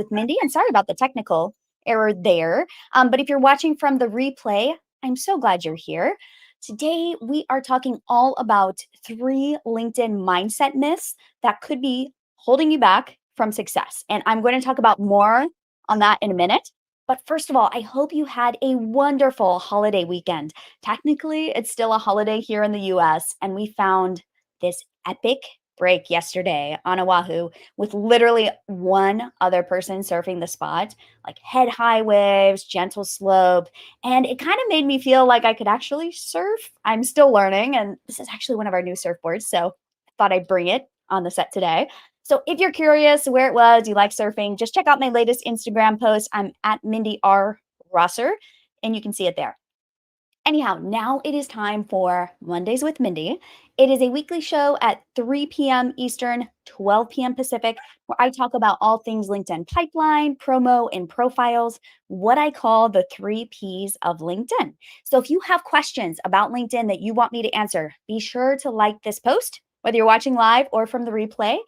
with Mindy, and sorry about the technical error there. But if you're watching from the replay, I'm so glad you're here. Today, we are talking all about 3 LinkedIn mindset myths that could be holding you back from success. And I'm going to talk about more on that in a minute. But first of all, I hope you had a wonderful holiday weekend. Technically, it's still a holiday here in the US, and we found this epic break yesterday on Oahu with literally one other person surfing the spot, like head high waves, gentle slope. And it kind of made me feel like I could actually surf. I'm still learning, and this is actually one of our new surfboards. So I thought I'd bring it on the set today. So if you're curious where it was, you like surfing, just check out my latest Instagram post. I'm at Mindy R. Rosser, and you can see it there. Anyhow, now it is time for Mondays with Mindy. It is a weekly show at 3 p.m. Eastern, 12 p.m. Pacific, where I talk about all things LinkedIn pipeline, promo, and profiles, what I call the 3 Ps of LinkedIn. So if you have questions about LinkedIn that you want me to answer, be sure to like this post, whether you're watching live or from the replay.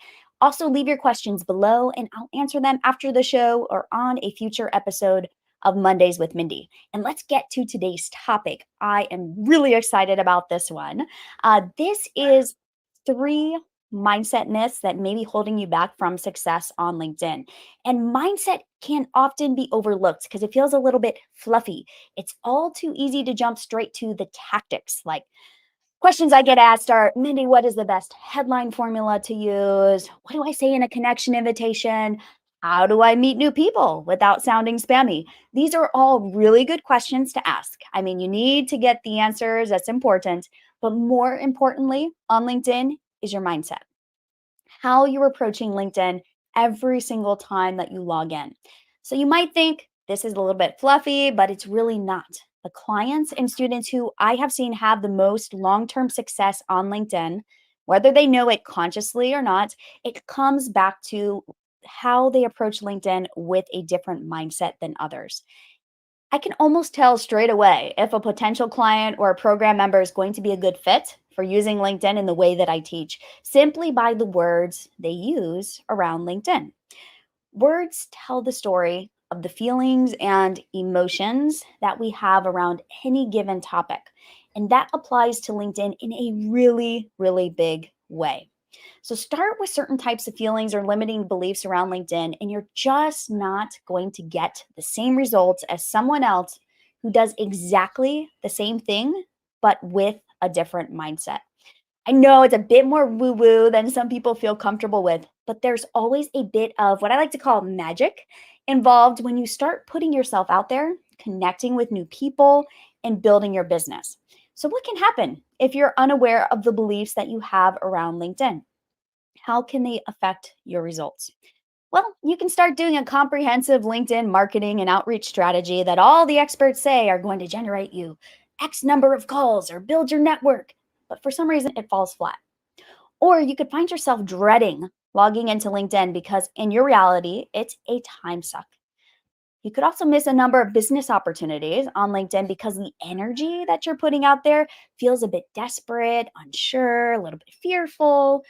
Also, leave your questions below, and I'll answer them after the show or on a future episode of Mondays with Mindy. And let's get to today's topic. I am really excited about this one. This is 3 mindset myths that may be holding you back from success on LinkedIn. And mindset can often be overlooked because it feels a little bit fluffy. It's all too easy to jump straight to the tactics. Like questions I get asked are, Mindy, what is the best headline formula to use? What do I say in a connection invitation? How do I meet new people without sounding spammy? These are all really good questions to ask. I mean, you need to get the answers, that's important. But more importantly, on LinkedIn is your mindset, how you're approaching LinkedIn every single time that you log in. So you might think this is a little bit fluffy, but it's really not. The clients and students who I have seen have the most long term success on LinkedIn, whether they know it consciously or not, it comes back to how they approach LinkedIn with a different mindset than others. I can almost tell straight away if a potential client or a program member is going to be a good fit for using LinkedIn in the way that I teach, simply by the words they use around LinkedIn. Words tell the story of the feelings and emotions that we have around any given topic. And that applies to LinkedIn in a really, really big way. So start with certain types of feelings or limiting beliefs around LinkedIn, and you're just not going to get the same results as someone else who does exactly the same thing, but with a different mindset. I know it's a bit more woo woo than some people feel comfortable with, but there's always a bit of what I like to call magic involved when you start putting yourself out there, connecting with new people, and building your business. So, what can happen if you're unaware of the beliefs that you have around LinkedIn? How can they affect your results? Well, you can start doing a comprehensive LinkedIn marketing and outreach strategy that all the experts say are going to generate you X number of calls or build your network, but for some reason it falls flat. Or you could find yourself dreading logging into LinkedIn because in your reality, it's a time suck. You could also miss a number of business opportunities on LinkedIn because the energy that you're putting out there feels a bit desperate, unsure, a little bit fearful,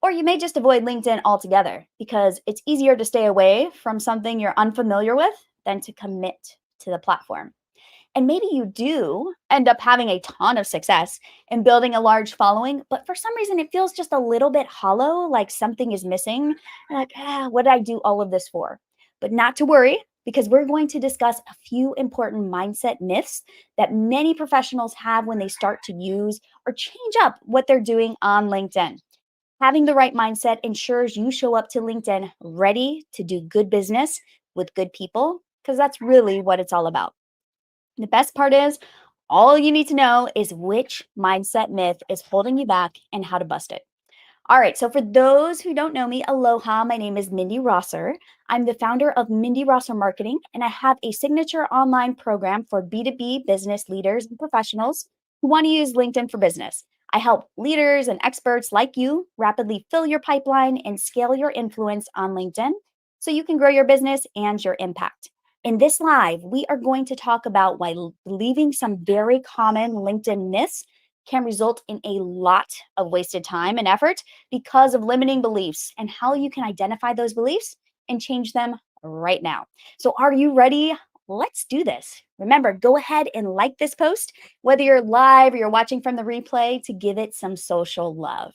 or you may just avoid LinkedIn altogether because it's easier to stay away from something you're unfamiliar with than to commit to the platform. And maybe you do end up having a ton of success and building a large following, but for some reason it feels just a little bit hollow, like something is missing. You're like, what did I do all of this for? But not to worry, because we're going to discuss a few important mindset myths that many professionals have when they start to use or change up what they're doing on LinkedIn. Having the right mindset ensures you show up to LinkedIn ready to do good business with good people, because that's really what it's all about. The best part is, all you need to know is which mindset myth is holding you back and how to bust it. All right, so for those who don't know me, aloha, my name is Mindy Rosser. I'm the founder of Mindy Rosser Marketing, and I have a signature online program for B2B business leaders and professionals who want to use LinkedIn for business. I help leaders and experts like you rapidly fill your pipeline and scale your influence on LinkedIn so you can grow your business and your impact. In this live, we are going to talk about why believing some very common LinkedIn myths can result in a lot of wasted time and effort because of limiting beliefs, and how you can identify those beliefs and change them right now. So, are you ready? Let's do this. Remember, go ahead and like this post, whether you're live or you're watching from the replay, to give it some social love.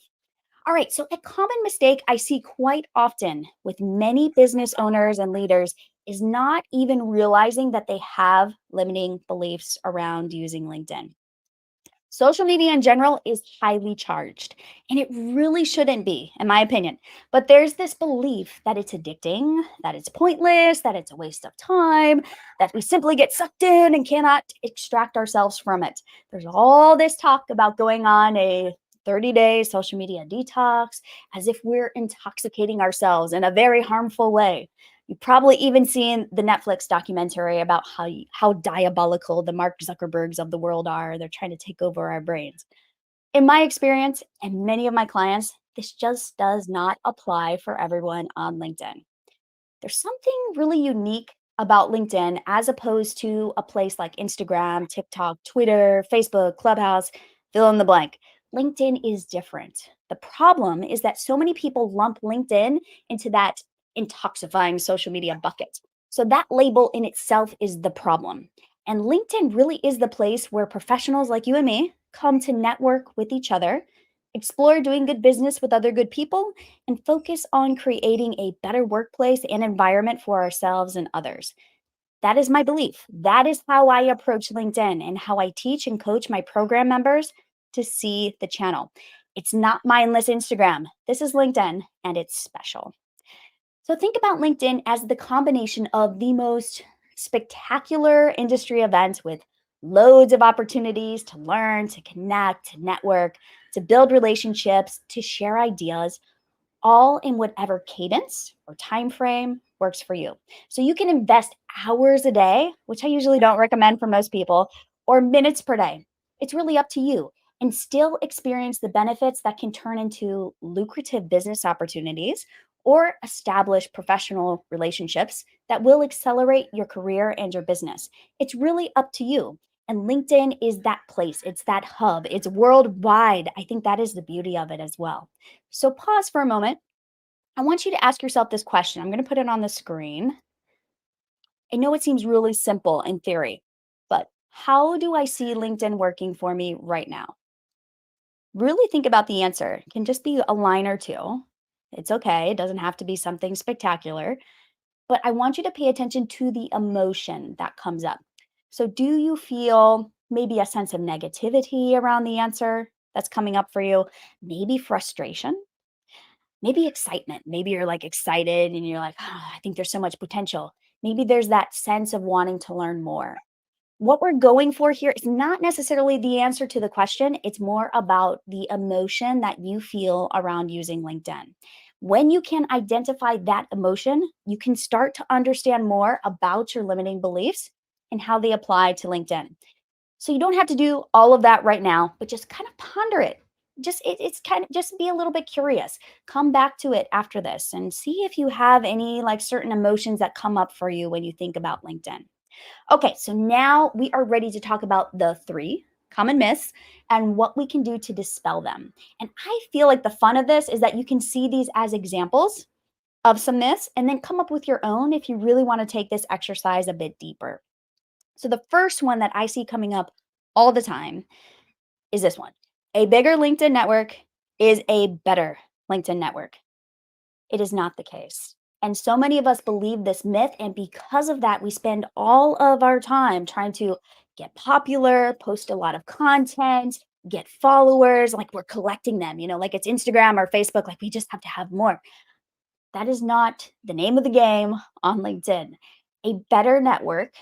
All right, so a common mistake I see quite often with many business owners and leaders is not even realizing that they have limiting beliefs around using LinkedIn. Social media in general is highly charged, and it really shouldn't be, in my opinion. But there's this belief that it's addicting, that it's pointless, that it's a waste of time, that we simply get sucked in and cannot extract ourselves from it. There's all this talk about going on a 30-day social media detox as if we're intoxicating ourselves in a very harmful way. You've probably even seen the Netflix documentary about how diabolical the Mark Zuckerbergs of the world are. They're trying to take over our brains. In my experience and many of my clients, this just does not apply for everyone on LinkedIn. There's something really unique about LinkedIn as opposed to a place like Instagram, TikTok, Twitter, Facebook, Clubhouse, fill in the blank. LinkedIn is different. The problem is that so many people lump LinkedIn into that intoxifying social media bucket. So that label in itself is the problem. And LinkedIn really is the place where professionals like you and me come to network with each other, explore doing good business with other good people, and focus on creating a better workplace and environment for ourselves and others. That is my belief. That is how I approach LinkedIn and how I teach and coach my program members to see the channel. It's not mindless Instagram. This is LinkedIn, and it's special. So think about LinkedIn as the combination of the most spectacular industry events with loads of opportunities to learn, to connect, to network, to build relationships, to share ideas, all in whatever cadence or time frame works for you. So you can invest hours a day, which I usually don't recommend for most people, or minutes per day. It's really up to you, and still experience the benefits that can turn into lucrative business opportunities or establish professional relationships that will accelerate your career and your business. It's really up to you. And LinkedIn is that place, it's that hub, it's worldwide. I think that is the beauty of it as well. So pause for a moment. I want you to ask yourself this question. I'm going to put it on the screen. I know it seems really simple in theory, but how do I see LinkedIn working for me right now? Really think about the answer. It can just be a line or two. It's okay. It doesn't have to be something spectacular, but I want you to pay attention to the emotion that comes up. So, do you feel maybe a sense of negativity around the answer that's coming up for you? Maybe frustration? Maybe excitement. Maybe you're like excited and you're like, "Ah, I think there's so much potential." Maybe there's that sense of wanting to learn more. What we're going for here is not necessarily the answer to the question. It's more about the emotion that you feel around using LinkedIn. When you can identify that emotion, you can start to understand more about your limiting beliefs and how they apply to LinkedIn. So you don't have to do all of that right now, but just kind of ponder it. It's kind of just be a little bit curious. Come back to it after this and see if you have any like certain emotions that come up for you when you think about LinkedIn. Okay, so now we are ready to talk about the three common myths and what we can do to dispel them. And I feel like the fun of this is that you can see these as examples of some myths and then come up with your own if you really want to take this exercise a bit deeper. So the first one that I see coming up all the time is this one. A bigger LinkedIn network is a better LinkedIn network. It is not the case. And so many of us believe this myth. And because of that, we spend all of our time trying to get popular, post a lot of content, get followers, like we're collecting them, like it's Instagram or Facebook, like we just have to have more. That is not the name of the game on LinkedIn. A better network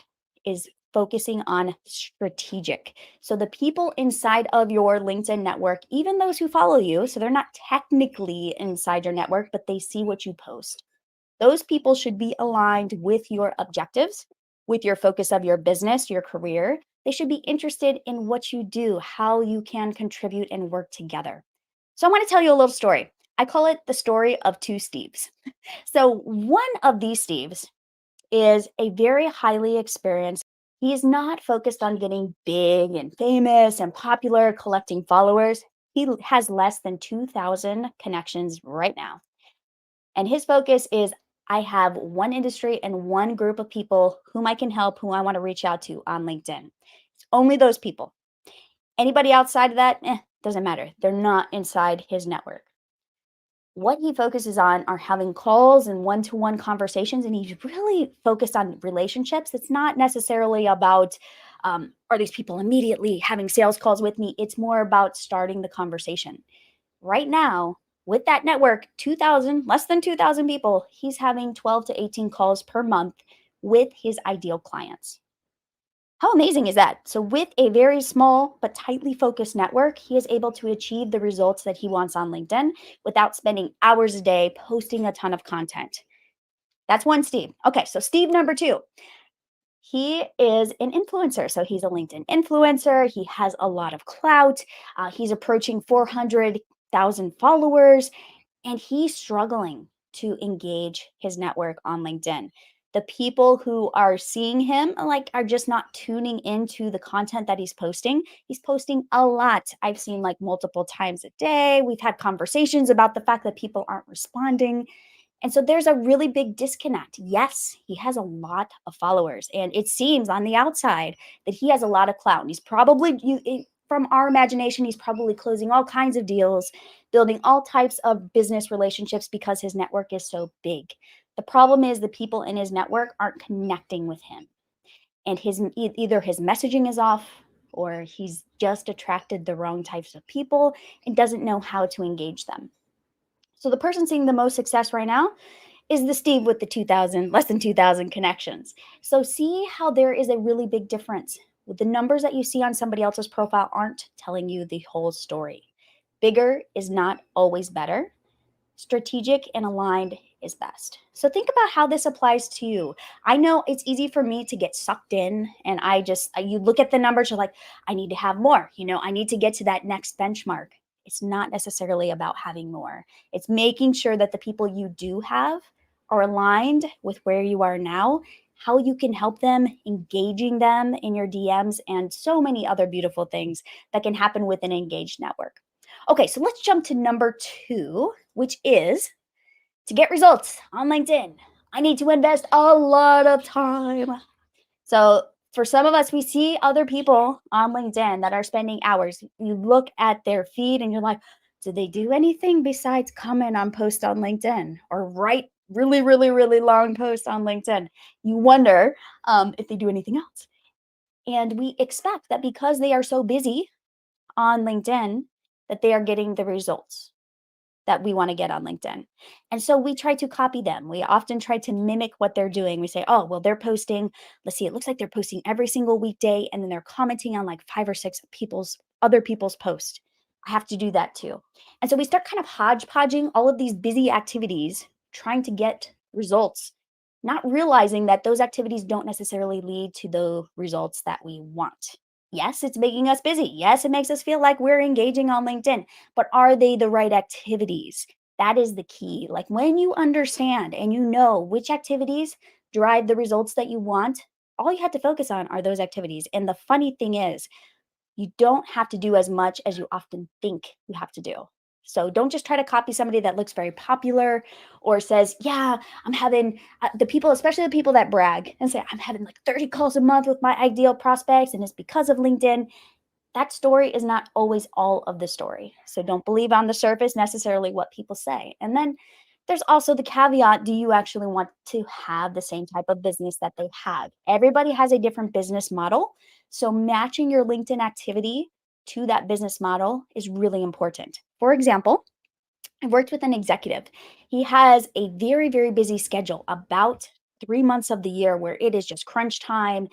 is focusing on strategic. So the people inside of your LinkedIn network, even those who follow you, so they're not technically inside your network, but they see what you post. Those people should be aligned with your objectives, with your focus of your business, your career. They should be interested in what you do, how you can contribute and work together. So I want to tell you a little story. I call it the story of two Steves. So one of these Steves is a very highly experienced. He is not focused on getting big and famous and popular, collecting followers. He has less than 2,000 connections right now. And his focus is I have one industry and one group of people whom I can help, who I want to reach out to on LinkedIn. It's only those people. Anybody outside of that, doesn't matter. They're not inside his network. What he focuses on are having calls and one-to-one conversations, and he's really focused on relationships. It's not necessarily about are these people immediately having sales calls with me. It's more about starting the conversation. Right now, with that network, 2,000, less than 2,000 people, he's having 12 to 18 calls per month with his ideal clients. How amazing is that? So, with a very small but tightly focused network, he is able to achieve the results that he wants on LinkedIn without spending hours a day posting a ton of content. That's one Steve. Okay, so Steve number two, he is an influencer. So, he's a LinkedIn influencer. He has a lot of clout. He's approaching 400,000 followers, and he's struggling to engage his network on LinkedIn. The people who are seeing him are just not tuning into the content that he's posting. He's posting a lot. I've seen like multiple times a day. We've had conversations about the fact that people aren't responding. And so there's a really big disconnect. Yes, he has a lot of followers, and it seems on the outside that he has a lot of clout. And he's probably, from our imagination, he's probably closing all kinds of deals, building all types of business relationships because his network is so big. The problem is the people in his network aren't connecting with him, and either his messaging is off or he's just attracted the wrong types of people and doesn't know how to engage them. So the person seeing the most success right now is the Steve with the 2,000, less than 2,000 connections. So see how there is a really big difference. The numbers that you see on somebody else's profile aren't telling you the whole story. Bigger is not always better. Strategic and aligned is best. So think about how this applies to you. I know it's easy for me to get sucked in, and you look at the numbers, you're like, I need to have more. I need to get to that next benchmark. It's not necessarily about having more. It's making sure that the people you do have are aligned with where you are now, how you can help them, engaging them in your DMs, and so many other beautiful things that can happen with an engaged network. Okay, so let's jump to number two, which is to get results on LinkedIn. I need to invest a lot of time. So, for some of us, we see other people on LinkedIn that are spending hours. You look at their feed and you're like, do they do anything besides comment on posts on LinkedIn or write really, really, really long posts on LinkedIn? You wonder if they do anything else. And we expect that because they are so busy on LinkedIn, that they are getting the results that we want to get on LinkedIn. And so we try to copy them. We often try to mimic what they're doing. We say, oh, well, they're posting, let's see, it looks like they're posting every single weekday, and then they're commenting on like 5 or 6 other people's posts. I have to do that too. And so we start kind of hodgepodging all of these busy activities, trying to get results, not realizing that those activities don't necessarily lead to the results that we want. Yes, it's making us busy. Yes, it makes us feel like we're engaging on LinkedIn, but are they the right activities? That is the key. Like when you understand and you know which activities drive the results that you want, all you have to focus on are those activities. And the funny thing is, you don't have to do as much as you often think you have to do. So don't just try to copy somebody that looks very popular or says, yeah, I'm having the people, especially the people that brag and say, I'm having like 30 calls a month with my ideal prospects and it's because of LinkedIn. That story is not always all of the story. So don't believe on the surface necessarily what people say. And then there's also the caveat, do you actually want to have the same type of business that they have? Everybody has a different business model. So matching your LinkedIn activity to that business model is really important. For example, I worked with an executive. He has a very, very busy schedule, about 3 months of the year where it is just crunch time,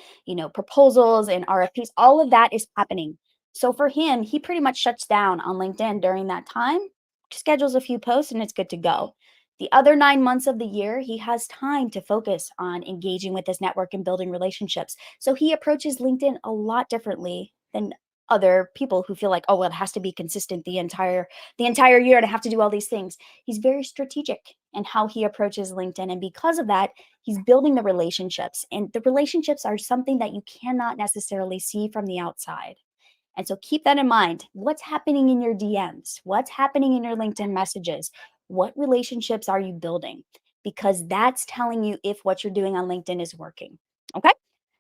proposals and RFPs, all of that is happening. So for him, he pretty much shuts down on LinkedIn during that time, schedules a few posts, and it's good to go. The other 9 months of the year, he has time to focus on engaging with his network and building relationships. So he approaches LinkedIn a lot differently than other people who feel like, oh, well, it has to be consistent the entire year and I have to do all these things. He's very strategic in how he approaches LinkedIn. And because of that, he's building the relationships. And the relationships are something that you cannot necessarily see from the outside. And so keep that in mind. What's happening in your DMs? What's happening in your LinkedIn messages? What relationships are you building? because that's telling you if what you're doing on LinkedIn is working. Okay.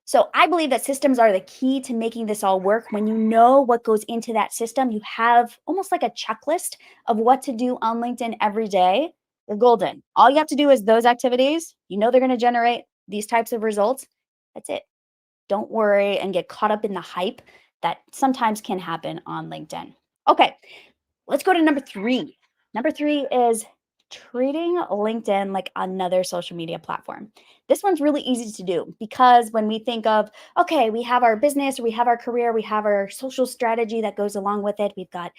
So I believe that systems are the key to making this all work. When you know what goes into that system, you have almost like a checklist of what to do on LinkedIn every day. You're golden. All you have to do is those activities. You know they're going to generate these types of results. That's it. Don't worry and get caught up in the hype that sometimes can happen on LinkedIn. Okay, let's go to number three. Number three is treating LinkedIn like another social media platform. This one's really easy to do because when we think of, okay, we have our business, we have our career, we have our social strategy that goes along with it. We've got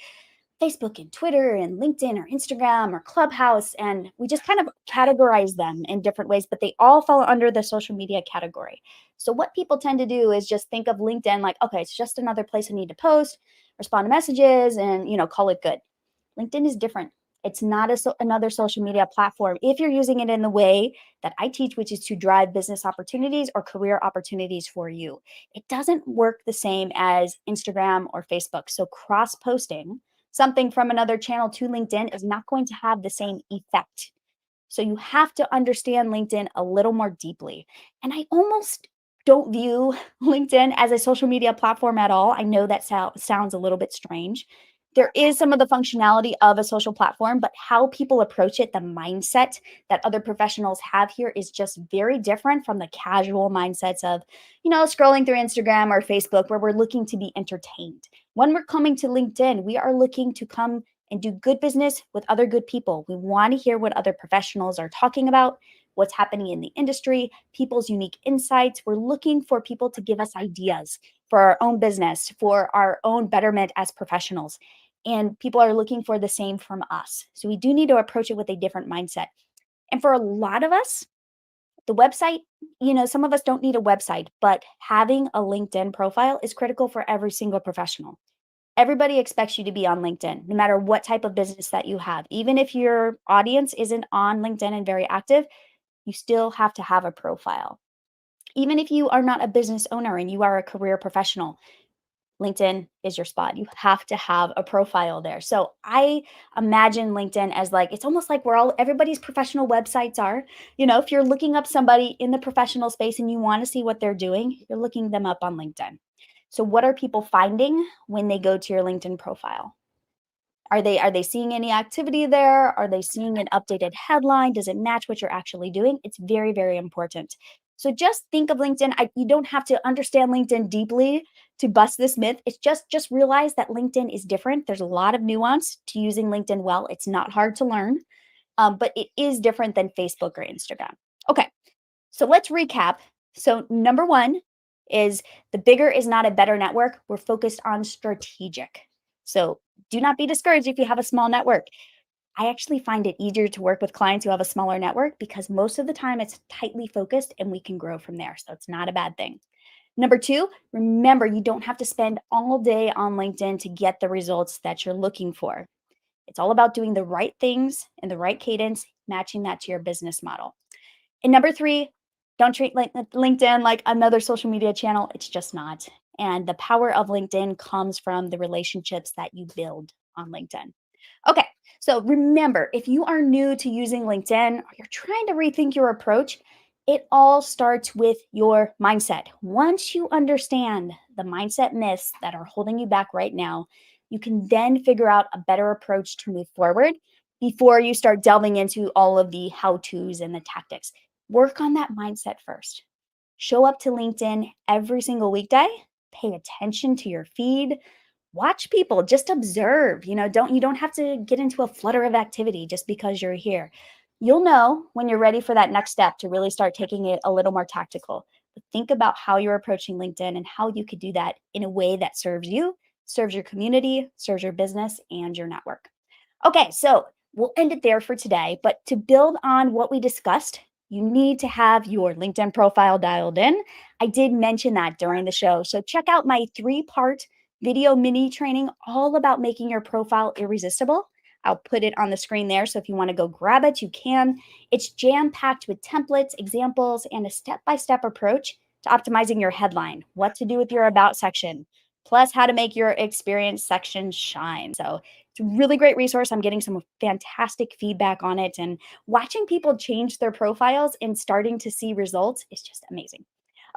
Facebook and Twitter and LinkedIn or Instagram or Clubhouse, and we just kind of categorize them in different ways, but they all fall under the social media category. So what people tend to do is just think of LinkedIn like, okay, it's just another place I need to post, respond to messages, and call it good. LinkedIn is different. It's not another social media platform if you're using it in the way that I teach, which is to drive business opportunities or career opportunities for you. It doesn't work the same as Instagram or Facebook. So cross posting something from another channel to LinkedIn is not going to have the same effect. So you have to understand LinkedIn a little more deeply. And I almost don't view LinkedIn as a social media platform at all. I know that sounds a little bit strange. There is some of the functionality of a social platform, but how people approach it, the mindset that other professionals have here is just very different from the casual mindsets of, scrolling through Instagram or Facebook where we're looking to be entertained. When we're coming to LinkedIn, we are looking to come and do good business with other good people. We want to hear what other professionals are talking about, what's happening in the industry, people's unique insights. We're looking for people to give us ideas for our own business, for our own betterment as professionals. And people are looking for the same from us. So we do need to approach it with a different mindset. And for a lot of us, the website, some of us don't need a website, but having a LinkedIn profile is critical for every single professional. Everybody expects you to be on LinkedIn, no matter what type of business that you have. Even if your audience isn't on LinkedIn and very active, you still have to have a profile. Even if you are not a business owner and you are a career professional, LinkedIn is your spot. You have to have a profile there. So I imagine LinkedIn as like, it's almost like everybody's professional websites are. If you're looking up somebody in the professional space and you want to see what they're doing, you're looking them up on LinkedIn. So what are people finding when they go to your LinkedIn profile? Are they seeing any activity there? Are they seeing an updated headline? Does it match what you're actually doing? It's very, very important. So just think of LinkedIn. You don't have to understand LinkedIn deeply to bust this myth. It's just realize that LinkedIn is different. There's a lot of nuance to using LinkedIn well. It's not hard to learn, but it is different than Facebook or Instagram. Okay, so let's recap. So number one is the bigger is not a better network. We're focused on strategic. So do not be discouraged if you have a small network. I actually find it easier to work with clients who have a smaller network because most of the time it's tightly focused and we can grow from there. So it's not a bad thing. Number two, remember you don't have to spend all day on LinkedIn to get the results that you're looking for. It's all about doing the right things in the right cadence, matching that to your business model. And number three, don't treat LinkedIn like another social media channel. It's just not. And the power of LinkedIn comes from the relationships that you build on LinkedIn. Okay, so remember, if you are new to using LinkedIn or you're trying to rethink your approach, it all starts with your mindset. Once you understand the mindset myths that are holding you back right now, you can then figure out a better approach to move forward before you start delving into all of the how to's and the tactics. Work on that mindset first. Show up to LinkedIn every single weekday. Pay attention to your feed. Watch people, just observe. You don't have to get into a flutter of activity just because you're here. You'll know when you're ready for that next step to really start taking it a little more tactical. But think about how you're approaching LinkedIn and how you could do that in a way that serves you, serves your community, serves your business and your network. Okay, so we'll end it there for today. But to build on what we discussed, you need to have your LinkedIn profile dialed in. I did mention that during the show. So check out my 3-part video mini training all about making your profile irresistible. I'll put it on the screen there. So if you want to go grab it, you can. It's jam-packed with templates, examples, and a step-by-step approach to optimizing your headline, what to do with your about section, plus how to make your experience section shine. So it's a really great resource. I'm getting some fantastic feedback on it, and watching people change their profiles and starting to see results is just amazing.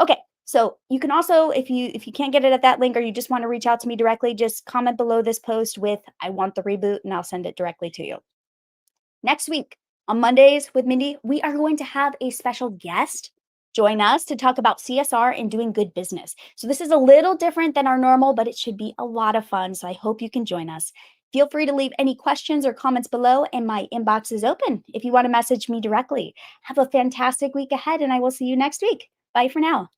Okay, so you can also, if you can't get it at that link or you just want to reach out to me directly, just comment below this post with "I want the reboot" and I'll send it directly to you. Next week on Mondays with Mindy, we are going to have a special guest join us to talk about CSR and doing good business. So, this is a little different than our normal, but it should be a lot of fun. So, I hope you can join us. Feel free to leave any questions or comments below, and my inbox is open if you want to message me directly. Have a fantastic week ahead, and I will see you next week. Bye for now.